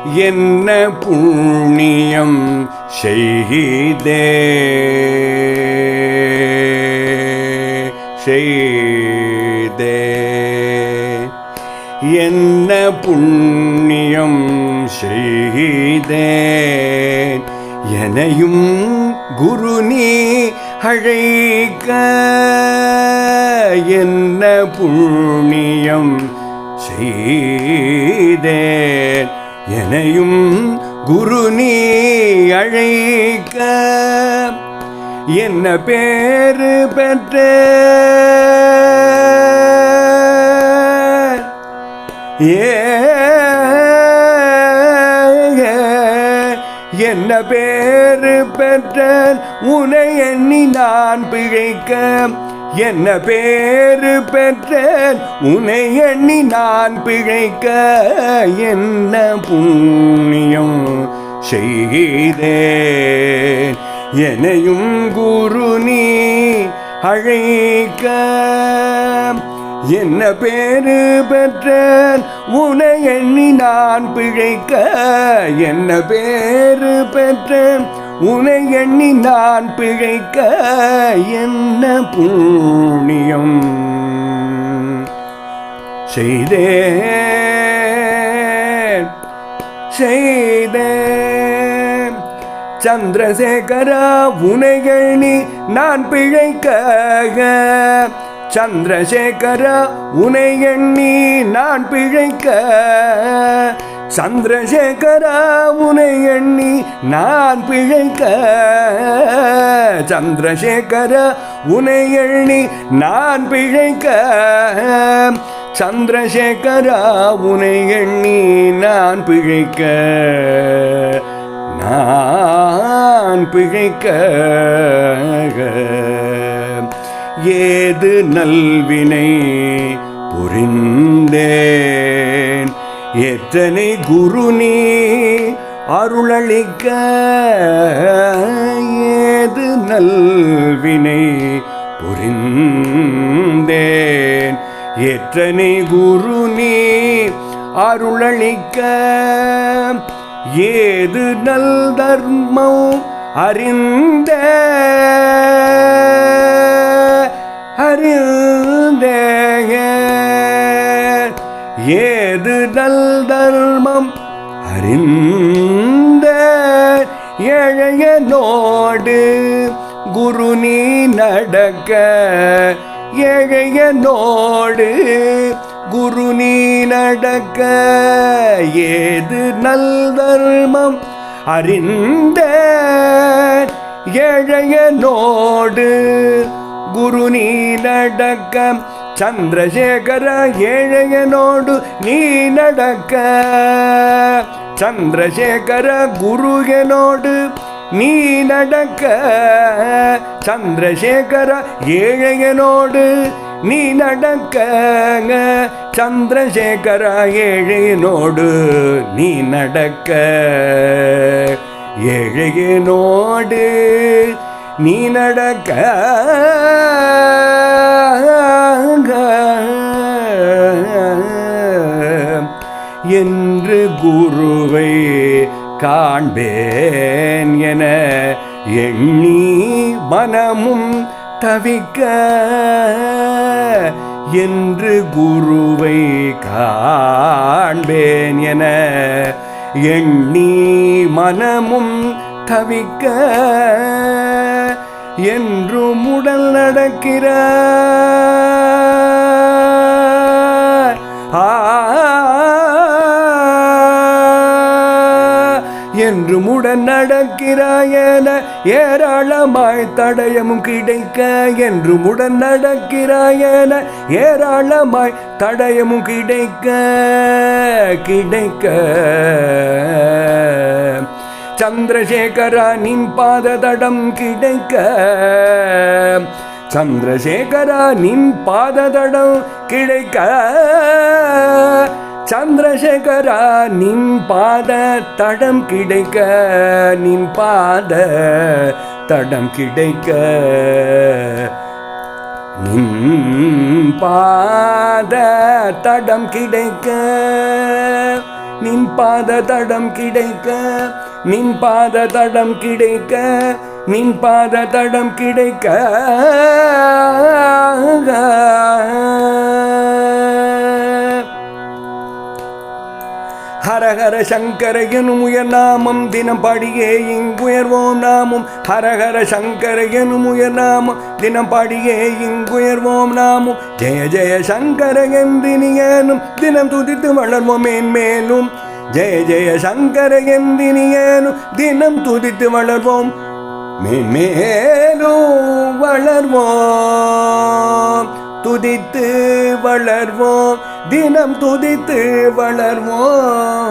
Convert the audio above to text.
என்ன புண்ணியம் செய்தே என்ன புண்ணியம் செய்தேன் எனையும் குரு நீ அழைக்க என்ன புண்ணியம் செய்தேன் எனையும் குரு நீ அழைக்க என்ன பேரு பெற்ற என்ன பேரு பெற்ற உனை எண்ணி நான் பிழைக்க என்ன பேரு பெற்றேன் உனை எண்ணி நான் பிழைக்க என்ன புண்ணியம் செய்தேன் எனையும் குரு நீ அழைக்க என்ன பேரு பெற்றேன் உனை எண்ணி நான் பிழைக்க என்ன பேரு பெற்றேன் உனை எண்ணி நான் பிழைக்க என்ன புண்ணியம் செய்தேன் சந்திரசேகரா உனை எண்ணி நான் பிழைக்க சந்திரசேகரா உனை எண்ணி நான் பிழைக்க சந்திரசேகரா உனை எண்ணி நான் பிழைக்க சந்திரசேகரா உனை எண்ணி நான் பிழைக்க சந்திரசேகரா உனை எண்ணி நான் பிழைக்க ஏது நல்வினை புரிந்தேன் எத்தனை குரு நீ அருளளிக்க ஏது நல்வினை புரிந்தேன் எத்தனை குரு நீ அருளளிக்க ஏது நல் தர்மம் அறிந்த ஏது நல் தர்மம் அறிந்த ஏழையனோடு குரு நீ நடக்க ஏழையனோடு குரு நீ நடக்க ஏது நல் தர்மம் அறிந்த ஏழையனோடு குரு நீ நடக்க சந்திரசேகர ஏழையனோடு நீ நடக்க சந்திரசேகர குருகனோடு நீ நடக்க சந்திரசேகர ஏழையனோடு நீ நடக்க சந்திரசேகர ஏழையனோடு நீ நடக்க ஏழையனோடு நீ நடக்க என்று குருவை காண்பேன் என எண்ணி மனமும் தவிக்க என்று குருவை காண்பேன் என எண்ணி மனமும் தவிக்க என்றும் உடல் நடக்கிறார் என்றும் உடன் நடக்கிறாயன ஏராளமாய் தடயமும் கிடைக்க என்றும் உடன் நடக்கிறாயன ஏராளமாய் தடயமும் கிடைக்க சந்திரசேகரா நின் பாததடம் கிடைக்க சந்திரசேகரா நின் பாததடம் கிடைக்க சந்திரசேகரா நின் பாத தடம் கிடைக்க நின் பாத தடம் கிடைக்க நின் பாத தடம் கிடைக்க நின் பாத தடம் கிடைக்க நின் பாத தடம் கிடைக்க நின் பாத தடம் கிடைக்க ஹரஹர சங்கர எனும் உயர் நாமம் தினம் பாடியே இங்குயர்வோம் நாமும் ஹரஹர சங்கர எனும் உயர் நாமம் தினம் பாடியே இங்குயர்வோம் நாமும் ஜெய ஜெய சங்கர என்றினியனும் தினம் துதித்து வளர்வோம் மேன்மேலும் ஜெய ஜெய சங்கர என்றினியனும் தினம் துதித்து வளர்வோம் மேன்மேலும் வளர்வோம் துதித்து வளர்வோம் தினம் துதித்து வளர்வோம்.